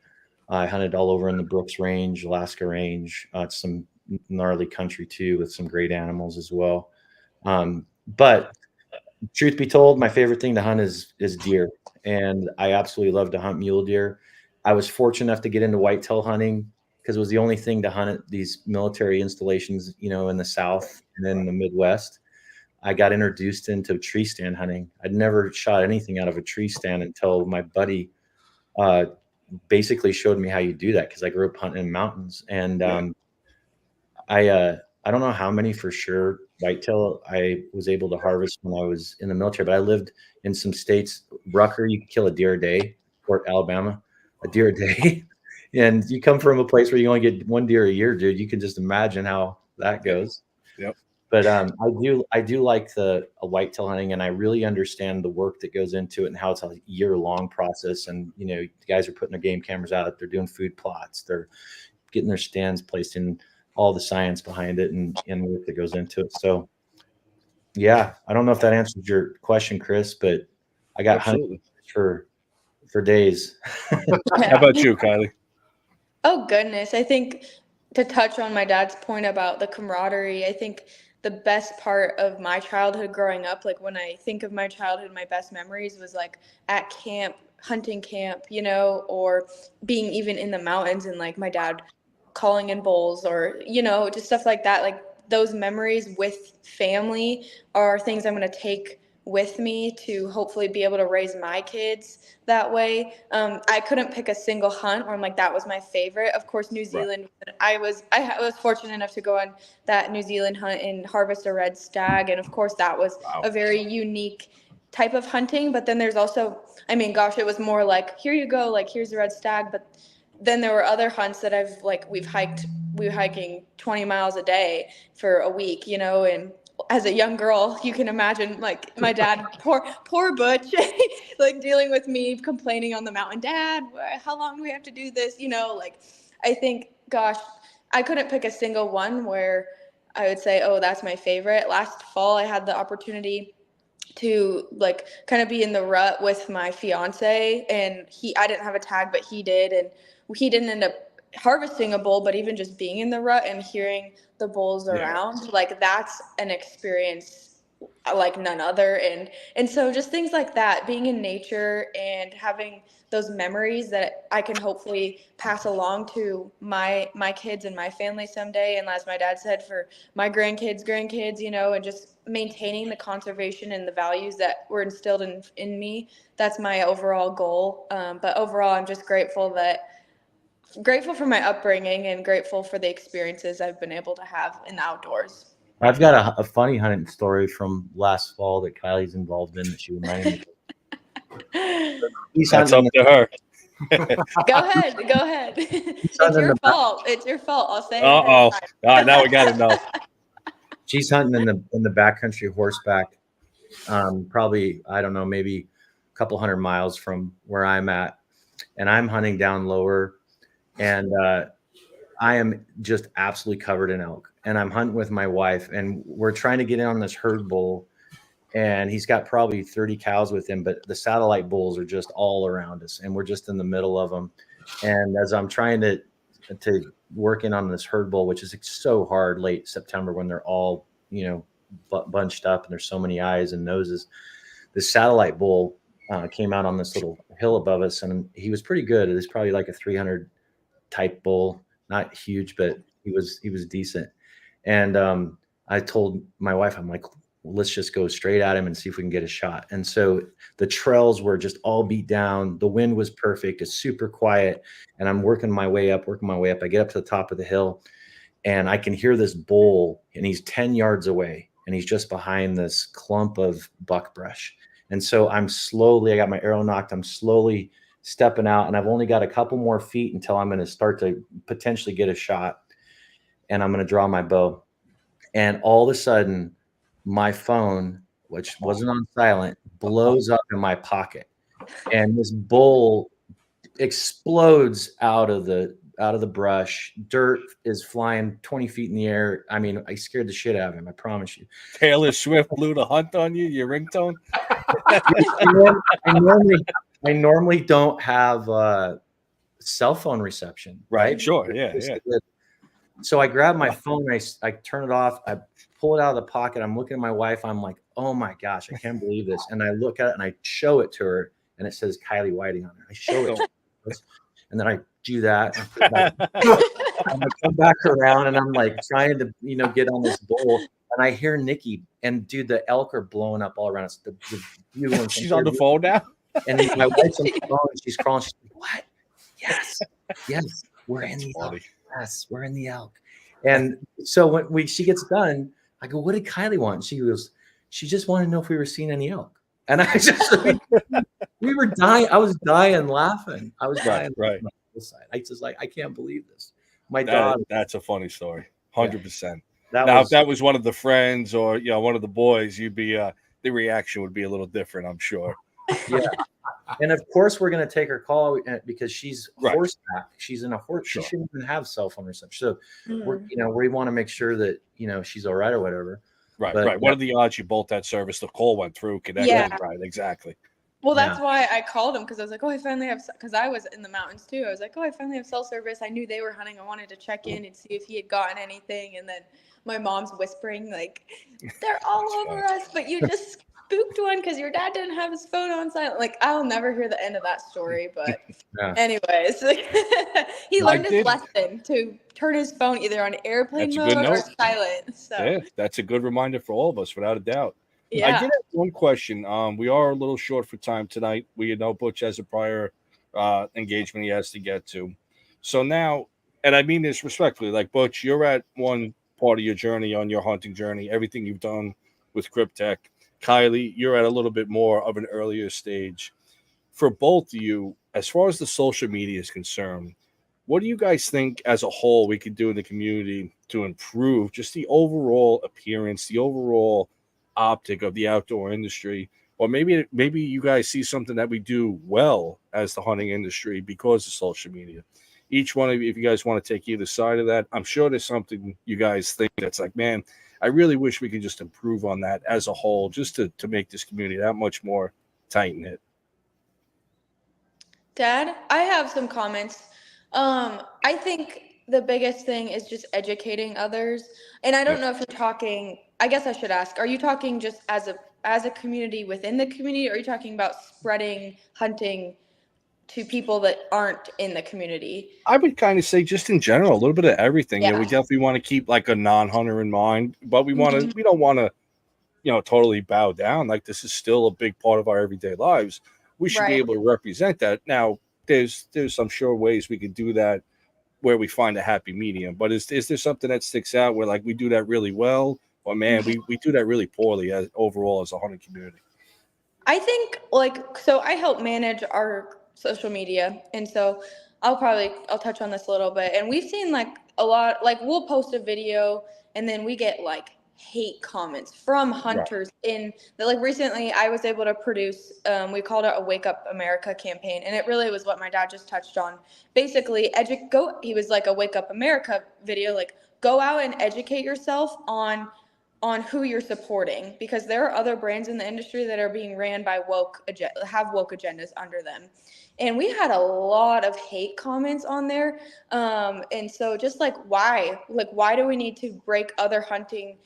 I hunted all over in the Brooks Range, Alaska Range. It's some gnarly country too, with some great animals as well. But truth be told, my favorite thing to hunt is deer, and I absolutely love to hunt mule deer. I was fortunate enough to get into whitetail hunting because it was the only thing to hunt at these military installations, in the South and then in the Midwest. I got introduced into tree stand hunting. I'd never shot anything out of a tree stand until my buddy basically showed me how you do that, because I grew up hunting in mountains. And I don't know how many for sure whitetail I was able to harvest when I was in the military, but I lived in some states. Rucker, you could kill a deer a day. Fort Alabama, a deer a day. And you come from a place where you only get one deer a year, dude. You can just imagine how that goes. Yep. But I do like a whitetail hunting, and I really understand the work that goes into it and how it's a year-long process. And the guys are putting their game cameras out, they're doing food plots, they're getting their stands placed in, all the science behind it and work that goes into it. So yeah, I don't know if that answers your question, Chris, but I got hunting for days. How about you, Kylie? Oh, goodness. I think to touch on my dad's point about the camaraderie, I think the best part of my childhood growing up, like when I think of my childhood, my best memories was like at camp, hunting camp, or being even in the mountains and like my dad calling in bulls or, just stuff like that. Like those memories with family are things I'm going to take with me to hopefully be able to raise my kids that way. I couldn't pick a single hunt where I'm like, that was my favorite. Of course, New Zealand, right. I was fortunate enough to go on that New Zealand hunt and harvest a red stag. And of course that was a very unique type of hunting. But then there's also, it was more like, here you go, like here's the red stag. But then there were other hunts that we were hiking 20 miles a day for a week, and as a young girl, you can imagine like my dad, poor Butch, like dealing with me complaining on the mountain, Dad, how long do we have to do this? I think, gosh, I couldn't pick a single one where I would say, oh, that's my favorite. Last fall, I had the opportunity to like kind of be in the rut with my fiance, and I didn't have a tag, but he did. And he didn't end up harvesting a bull, but even just being in the rut and hearing the bulls around, like that's an experience like none other. And so just things like that, being in nature and having those memories that I can hopefully pass along to my kids and my family someday. And as my dad said, for my grandkids, and just maintaining the conservation and the values that were instilled in me. That's my overall goal. But overall, I'm just grateful for my upbringing and grateful for the experiences I've been able to have in the outdoors. I've got a funny hunting story from last fall that Kylie's involved in that she reminded me of. That's up to her. Go ahead. It's your fault. I'll say it. All right, now we got to know. She's hunting in the backcountry horseback, probably, I don't know, maybe a couple 100 miles from where I'm at. And I'm hunting down lower, and I am just absolutely covered in elk. And I'm hunting with my wife, and we're trying to get in on this herd bull, and he's got probably 30 cows with him, but the satellite bulls are just all around us, and we're just in the middle of them. And as I'm trying to work in on this herd bull, which is so hard late September when they're all, bunched up and there's so many eyes and noses, the satellite bull came out on this little hill above us, and he was pretty good. It was probably like a 300 type bull, not huge, but he was decent. And I told my wife, I'm like, let's just go straight at him and see if we can get a shot. And so the trails were just all beat down. The wind was perfect. It's super quiet. And I'm working my way up. I get up to the top of the hill, and I can hear this bull, and he's 10 yards away, and he's just behind this clump of buckbrush. And so I got my arrow nocked. I'm slowly stepping out, and I've only got a couple more feet until I'm going to start to potentially get a shot. And I'm going to draw my bow. And all of a sudden, my phone, which wasn't on silent, blows up in my pocket. And this bull explodes out of the out of the brush. Dirt is flying 20 feet in the air. I mean, I scared the shit out of him. I promise you. Taylor Swift blew the hunt on you, your ringtone. I normally don't have cell phone reception. Right. Sure. Yeah. So I grab my phone. I turn it off. I pull it out of the pocket. I'm looking at my wife. I'm like, oh my gosh, I can't believe this. And I look at it and I show it to her, and it says Kylee Whiting on it. I show it to her, and then I do that. And I come back around, and I'm like trying to, get on this bowl. And I hear Nikki, and dude, the elk are blowing up all around us. She's on the phone now. And my wife's on the phone, and she's crawling. She's like, what? Yes, we're in the elk. Yes, we're in the elk. And so when she gets done, I go, what did Kylee want? She goes, she just wanted to know if we were seeing any elk. And I just, we were dying. I was dying laughing. I was dying. Right. I just I can't believe this. My daughter. That's a funny story. 100%. Yeah. If that was one of the friends or one of the boys, you'd be the reaction would be a little different, I'm sure. Yeah. And of course, we're going to take her call because she's right. horseback. She's in a horse. Sure. She shouldn't even have cell phone reception. So we want to make sure that she's all right or whatever. Right, right. What are the odds you bolt that service? The call went through. Yeah. Right, exactly. Well, that's why I called him, because I was like, oh, I finally have, because I was in the mountains too. I was like, oh, I finally have cell service. I knew they were hunting. I wanted to check in and see if he had gotten anything. And then my mom's whispering, like, they're all over us, but you just spooked one because your dad didn't have his phone on silent. Like, I'll never hear the end of that story. But anyways, he learned his lesson to turn his phone either on airplane mode or silent. So yeah, that's a good reminder for all of us, without a doubt. Yeah. I did have one question. We are a little short for time tonight. We know Butch has a prior engagement he has to get to. So now, and I mean this respectfully, like, Butch, you're at one part of your journey, on your hunting journey, everything you've done with Kryptek. Kylee, you're at a little bit more of an earlier stage. For both of you, as far as the social media is concerned, what do you guys think as a whole we could do in the community to improve just the overall appearance, the overall optic of the outdoor industry? Or maybe you guys see something that we do well as the hunting industry because of social media. Each one of you, if you guys want to take either side of that, I'm sure there's something you guys think that's like, man, I really wish we could just improve on that as a whole, just to make this community that much more tight-knit. Dad, I have some comments. I think the biggest thing is just educating others. And I don't know if you're talking, I guess I should ask, are you talking just as a community within the community, or are you talking about spreading hunting to people that aren't in the community? I would kind of say just in general, a little bit of everything. Yeah, we definitely want to keep like a non-hunter in mind, but we don't want to, totally bow down. Like, this is still a big part of our everyday lives. We should be able to represent that. Now, there's I'm sure ways we could do that where we find a happy medium. But is there something that sticks out where, like, we do that really well, or man, we do that really poorly overall as a hunting community? I think, so I help manage our social media, and so I'll touch on this a little bit. And we've seen a lot, we'll post a video and then we get hate comments from hunters in the, recently I was able to produce, we called it a Wake Up America campaign, and it really was what my dad just touched on. Basically, he was like a Wake Up America video, go out and educate yourself on who you're supporting, because there are other brands in the industry that are being ran by have woke agendas under them. And we had a lot of hate comments on there. And so just why do we need to break other hunters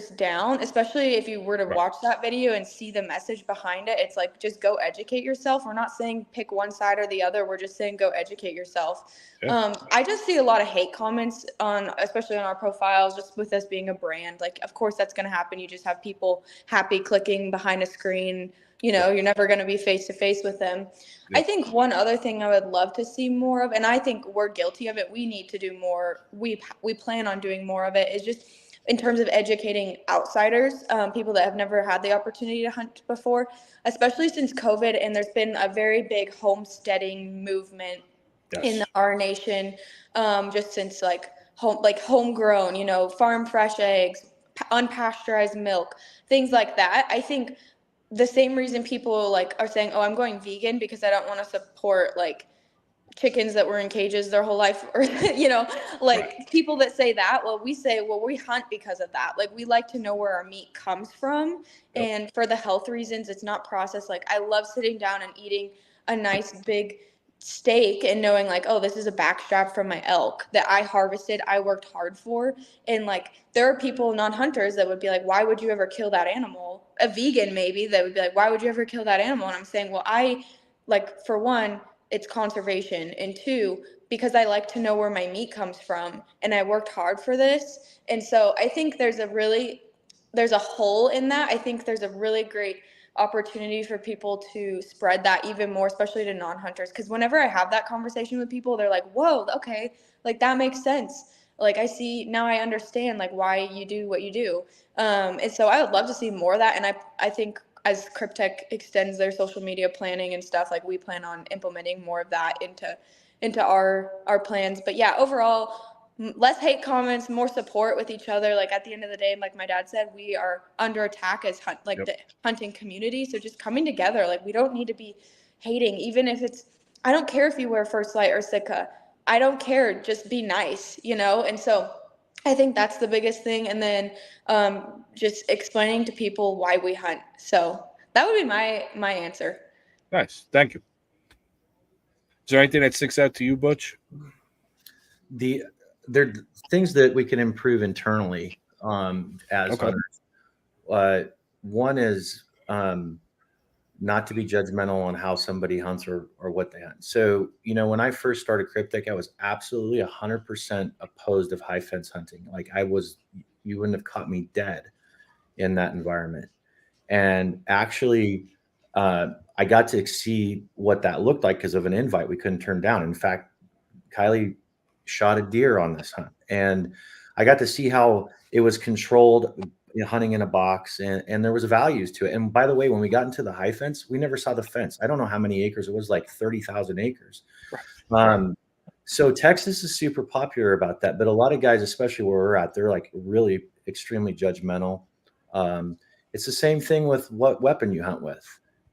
down, especially if you were to watch that video and see the message behind it? It's just go educate yourself. We're not saying pick one side or the other. We're just saying go educate yourself. Yeah. I just see a lot of hate comments especially on our profiles, just with us being a brand. Of course that's going to happen. You just have people happy clicking behind a screen. You're never going to be face to face with them. Yeah. I think one other thing I would love to see more of, and I think we're guilty of it, we need to do more. We plan on doing more of it, is just in terms of educating outsiders, people that have never had the opportunity to hunt before, especially since COVID. And there's been a very big homesteading movement in our nation, just since homegrown, farm fresh eggs, unpasteurized milk, things like that. I think the same reason people are saying, oh, I'm going vegan because I don't want to support chickens that were in cages their whole life, or like people that say that. Well, we say, well, we hunt because of that. Like, we like to know where our meat comes from. Yep. And for the health reasons, it's not processed. Like, I love sitting down and eating a nice big steak and knowing like, oh, this is a backstrap from my elk that I harvested, I worked hard for. And like, there are people, non-hunters, that would be like, why would you ever kill that animal? A vegan maybe that would be like, why would you ever kill that animal? And I'm saying, well, I like, for one, it's conservation, and two, because I like to know where my meat comes from and I worked hard for this. And so I think there's a hole in that. I think there's a really great opportunity for people to spread that even more, especially to non-hunters. Because whenever I have that conversation with people, they're like, whoa, okay, like that makes sense. Like, I see now, I understand like why you do what you do. And so I would love to see more of that. And I think as Kryptek extends their social media planning and stuff, like, we plan on implementing more of that into our plans. But yeah, overall, less hate comments, more support with each other. Like, at the end of the day, like my dad said, we are under attack as the hunting community. So just coming together, like, we don't need to be hating, even if I don't care if you wear First Light or Sitka. I don't care. Just be nice, And so I think that's the biggest thing. And then just explaining to people why we hunt. So that would be my answer. Nice. Thank you. Is there anything that sticks out to you, Butch? There are things that we can improve internally as hunters. One is not to be judgmental on how somebody hunts or what they hunt. So, when I first started Kryptek, I was absolutely 100% opposed of high fence hunting. Like, you wouldn't have caught me dead in that environment. And actually, I got to see what that looked like because of an invite we couldn't turn down. In fact, Kylee shot a deer on this hunt, and I got to see how it was controlled, hunting in a box, and there was values to it. And by the way, when we got into the high fence, we never saw the fence. I don't know how many acres it was, like 30,000 acres. So Texas is super popular about that, but a lot of guys, especially where we're at, they're like really extremely judgmental. It's the same thing with what weapon you hunt with.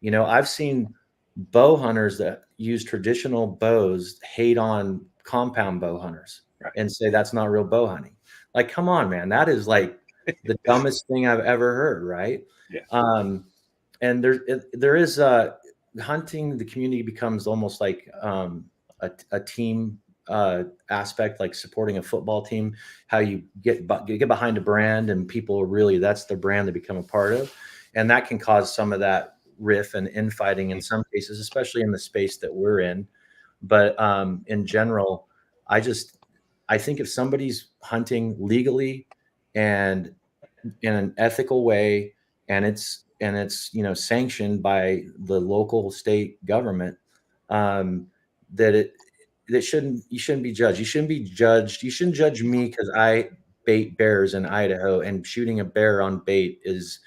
I've seen bow hunters that use traditional bows hate on compound bow hunters and say that's not real bow hunting. Like, come on, man, that is like the dumbest thing I've ever heard, right? Yeah. And there is hunting. The community becomes almost like a team aspect, like supporting a football team. How you get behind a brand, and people really, that's the brand they become a part of, and that can cause some of that riff and infighting in some cases, especially in the space that we're in. But in general, I think if somebody's hunting legally and in an ethical way, and it's sanctioned by the local state government, that you shouldn't be judged. You shouldn't be judged. You shouldn't judge me because I bait bears in Idaho, and shooting a bear on bait is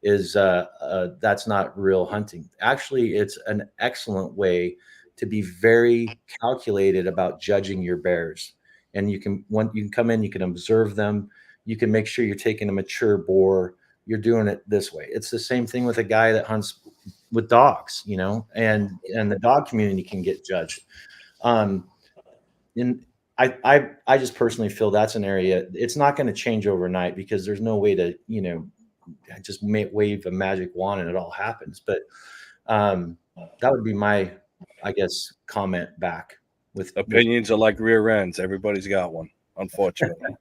that's not real hunting. Actually, it's an excellent way to be very calculated about judging your bears. And you can come in, you can observe them. You can make sure you're taking a mature boar. You're doing it this way. It's the same thing with a guy that hunts with dogs, and the dog community can get judged. And I just personally feel that's an area, it's not going to change overnight, because there's no way to, just wave a magic wand and it all happens. But that would be my, I guess, comment back. With opinions are like rear ends. Everybody's got one, unfortunately.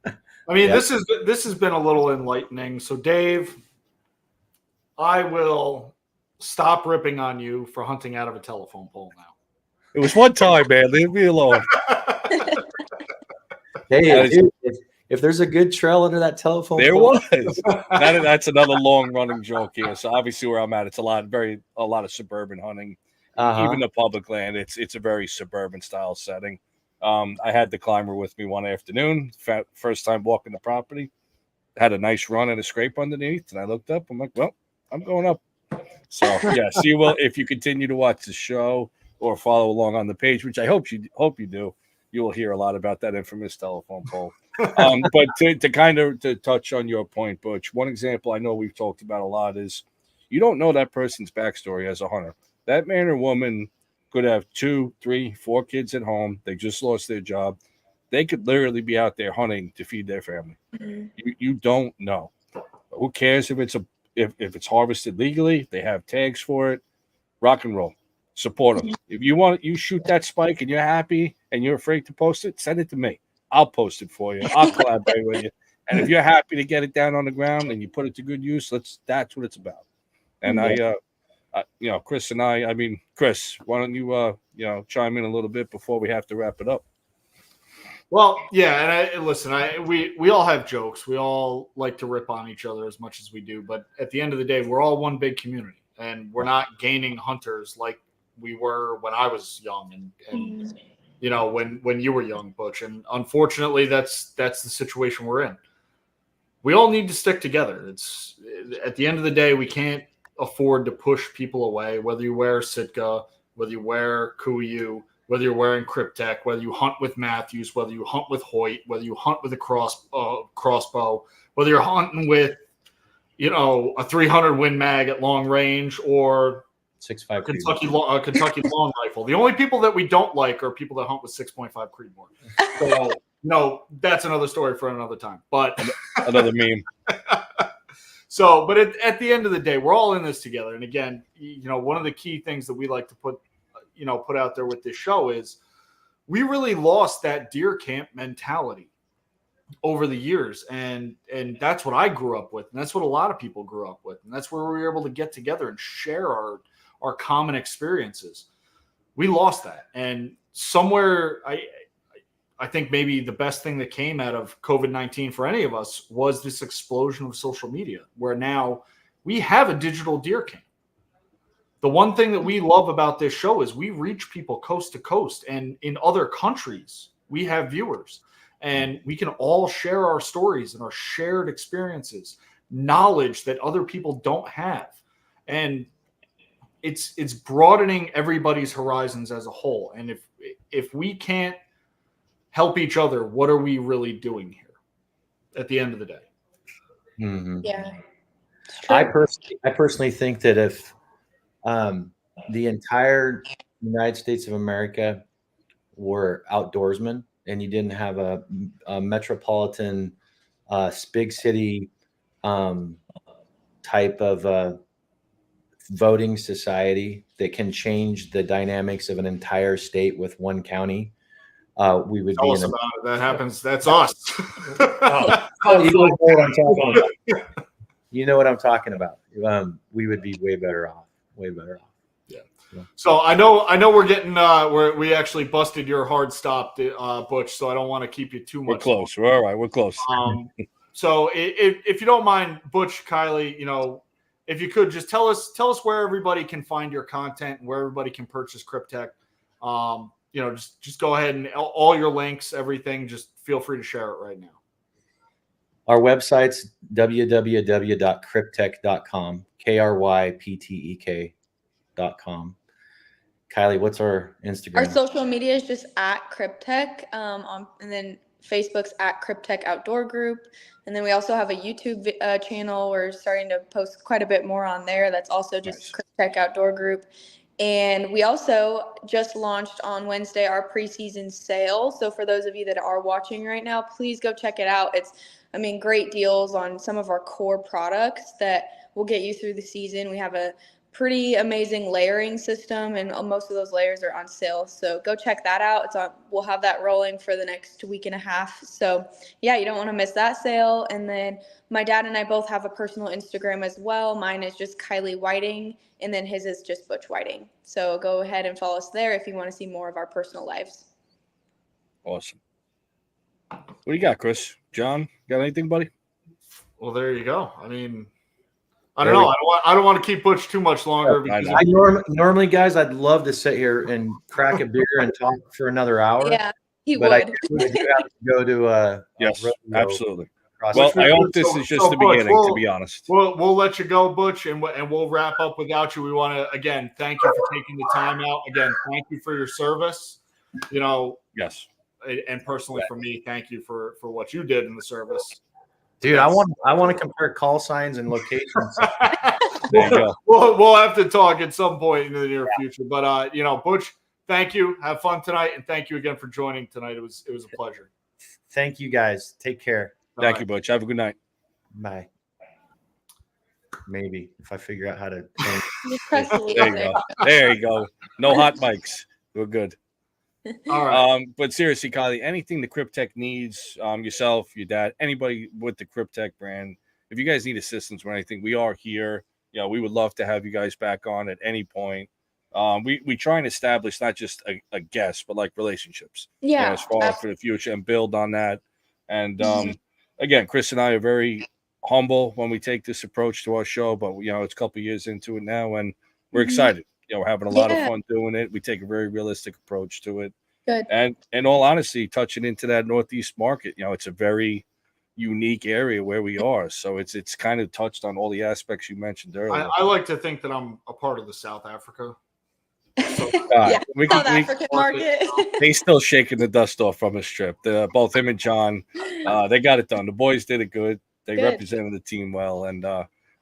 I mean, this has been a little enlightening. So, Dave, I will stop ripping on you for hunting out of a telephone pole now. It was one time, man. Leave me alone. Hey, dude, if there's a good trail under that telephone pole. Was. That's another long-running joke here. So obviously where I'm at, it's a lot of suburban hunting. Even the public land, it's a very suburban style setting. I had the climber with me one afternoon, first time walking the property, had a nice run and a scrape underneath, and I looked up. I'm like, well, I'm going up. So yes, you will, if you continue to watch the show or follow along on the page, which I hope you do, you will hear a lot about that infamous telephone pole. But to touch on your point, Butch, one example I know we've talked about a lot is you don't know that person's backstory as a hunter. That man or woman could have 2, 3, 4 kids at home. They just lost their job. They could literally be out there hunting to feed their family. You don't know. Who cares if it's harvested legally? They have tags for it. Rock and roll. Support them. If you shoot that spike and you're happy and you're afraid to post it, send it to me. I'll post it for you. I'll collaborate with you. And if you're happy to get it down on the ground and you put it to good use, that's what it's about. And Chris and I mean, Chris, why don't you chime in a little bit before we have to wrap it up? Well, yeah, and we all have jokes. We all like to rip on each other as much as we do, but at the end of the day, we're all one big community, and we're not gaining hunters like we were when I was young, and when you were young, Butch. And unfortunately, that's the situation we're in. We all need to stick together. It's at the end of the day, we can't afford to push people away, whether you wear Sitka, whether you wear Kuiu, whether you're wearing Kryptek, whether you hunt with Matthews, whether you hunt with Hoyt, whether you hunt with a crossbow, whether you're hunting with, a 300 Win Mag at long range or 6.5 Kentucky long rifle. The only people that we don't like are people that hunt with 6.5 Creedmoor. So, that's another story for another time. But another meme. So, but at the end of the day, we're all in this together. And again, one of the key things that we like to put out there with this show is we really lost that deer camp mentality over the years. And that's what I grew up with. And that's what a lot of people grew up with. And that's where we were able to get together and share our common experiences. We lost that. And somewhere I think maybe the best thing that came out of COVID-19 for any of us was this explosion of social media, where now we have a digital deer camp. The one thing that we love about this show is we reach people coast to coast, and in other countries, we have viewers, and we can all share our stories and our shared experiences, knowledge that other people don't have. And it's broadening everybody's horizons as a whole. And if we can't help each other, what are we really doing here at the end of the day? Mm-hmm. Yeah. I personally think that if the entire United States of America were outdoorsmen and you didn't have a metropolitan big city type of voting society that can change the dynamics of an entire state with one county, we would Tell be us in about it. That happens. That's us. You know what I'm talking about. We would be way better off. Yeah. So I know we're getting we actually busted your hard stop, Butch. So I don't want to keep you too much. We're close. We're all right. We're close. So if you don't mind, Butch, Kylee, if you could just tell us where everybody can find your content and where everybody can purchase Kryptek. Just go ahead and all your links, everything. Just feel free to share it right now. Our website's www.kryptek.com, KRYPTEK.com. Kylee, what's our Instagram? Our social media is just at Kryptek, and then Facebook's at Kryptek Outdoor Group. And then we also have a YouTube channel. We're starting to post quite a bit more on there. That's also just Kryptek Outdoor Group. And we also just launched on Wednesday our preseason sale. So for those of you that are watching right now, please go check it out. It's, great deals on some of our core products that will get you through the season. We have a pretty amazing layering system, and most of those layers are on sale. So go check that out. We'll have that rolling for the next week and a half. So yeah, you don't want to miss that sale. And then my dad and I both have a personal Instagram as well. Mine is just Kylee Whiting, and then his is just Butch Whiting. So go ahead and follow us there if you want to see more of our personal lives. Awesome. What do you got, Chris? John, got anything, buddy? Well, there you go. I don't know. I don't want to keep Butch too much longer. Because normally, guys, I'd love to sit here and crack a beer and talk for another hour. Yeah, he but would. I do have to go to yes, absolutely. Well, I hope this is just the beginning, to be honest. We'll let you go, Butch, and we'll wrap up without you. We want to, again, thank you for taking the time out. Again, thank you for your service. Yes. And personally for me, thank you for what you did in the service. Dude, I want to compare call signs and locations. There you go. We'll have to talk at some point in the near future. But Butch, thank you. Have fun tonight, and thank you again for joining tonight. It was a pleasure. Thank you, guys. Take care. Thank you, Butch. Have a good night. Bye. Maybe if I figure out how to. Just press delete. There you go. There you go. No hot mics. We're good. All right. But seriously, Kylee, anything the Kryptek needs, yourself, your dad, anybody with the Kryptek brand, if you guys need assistance with anything, we are here. We would love to have you guys back on at any point. We try and establish not just a guest, but like relationships. Yeah. As far as for the future and build on that. And again, Chris and I are very humble when we take this approach to our show, but it's a couple years into it now, and we're excited. We're having a lot of fun doing it. We take a very realistic approach to it. Good. And in all honesty, touching into that Northeast market, it's a very unique area where we are. So it's kind of touched on all the aspects you mentioned earlier. I like to think that I'm a part of the South Africa. So, South African market. He's still shaking the dust off from his trip. Both him and John, they got it done. The boys did it good. They represented the team well. And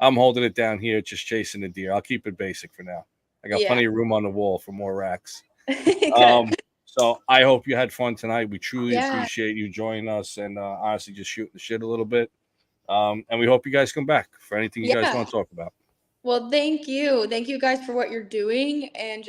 I'm holding it down here, just chasing the deer. I'll keep it basic for now. I got plenty of room on the wall for more racks. So I hope you had fun tonight. We truly appreciate you joining us and honestly just shooting the shit a little bit. And we hope you guys come back for anything you guys want to talk about. Well, thank you. Thank you guys for what you're doing. And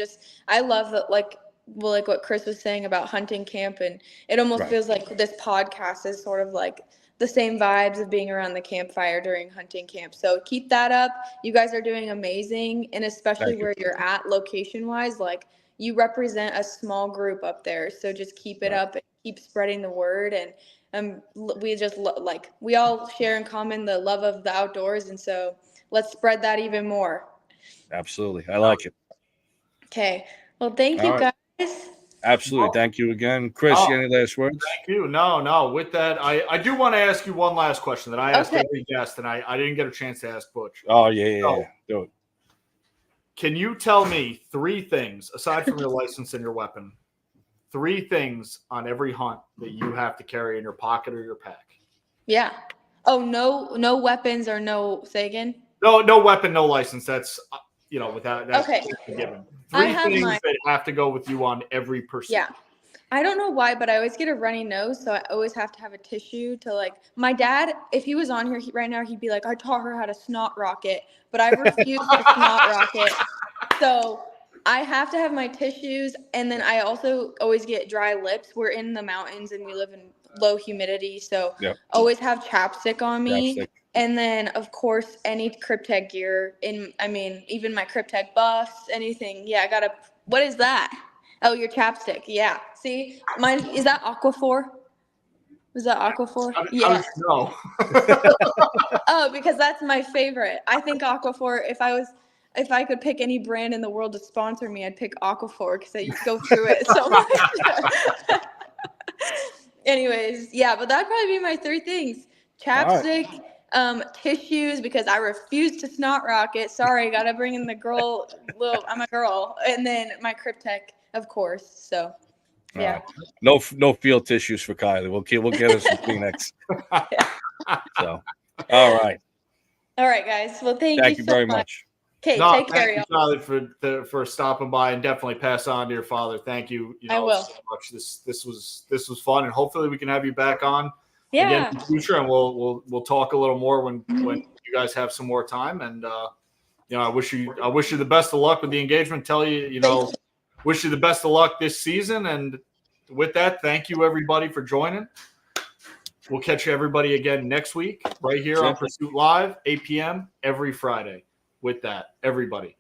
I love that, like what Chris was saying about hunting camp. And it almost feels like this podcast is sort of like the same vibes of being around the campfire during hunting camp. So keep that up. You guys are doing amazing. And especially where you're at location wise, like you represent a small group up there. So just keep it up and keep spreading the word. And we just we all share in common the love of the outdoors. And so let's spread that even more. Absolutely. I like it. Okay. Well, thank you guys. Absolutely. Thank you again. Chris, any last words? Thank you. No. With that, I do want to ask you one last question that I asked every guest, and I didn't get a chance to ask Butch. Oh, yeah. Do it. Can you tell me 3 things, aside from your license and your weapon, 3 things on every hunt that you have to carry in your pocket or your pack? Yeah. Oh, no weapons or no, say again? No weapon, no license. That's, without that's given. 3 things that have to go with you on every pursuit. Yeah. I don't know why, but I always get a runny nose, so I always have to have a tissue to my dad, if he was on here right now, he'd be like, I taught her how to snot rocket, but I refuse to snot rocket. So I have to have my tissues, and then I also always get dry lips. We're in the mountains, and we live in low humidity, so always have chapstick on me. And then, of course, any Kryptek gear, even my Kryptek buffs, anything. Yeah, what is that? Oh, your chapstick. Yeah. See, mine, is that Aquaphor? Is that Aquaphor? Yeah. No. Oh, because that's my favorite. I think Aquaphor, if I could pick any brand in the world to sponsor me, I'd pick Aquaphor because I go through it so much. Anyways, but that'd probably be my 3 things. Chapstick, tissues, because I refuse to snot rocket. Sorry, gotta bring in the girl. I'm a girl. And then my Kryptek, of course. So, yeah. No field tissues for Kylee. We'll get us some Kleenex. So, all right. All right, guys. Well, thank you so very much. Okay, take care, y'all. Thank you, Kylee, for stopping by, and definitely pass on to your father. Thank you. I will. So much. This was fun, and hopefully we can have you back on again in the future, and we'll talk a little more when you guys have some more time. And I wish you the best of luck with the engagement. Wish you the best of luck this season. And with that, thank you everybody for joining. We'll catch you everybody again next week right here on Pursuit Live, 8 p.m. every Friday. With that, everybody.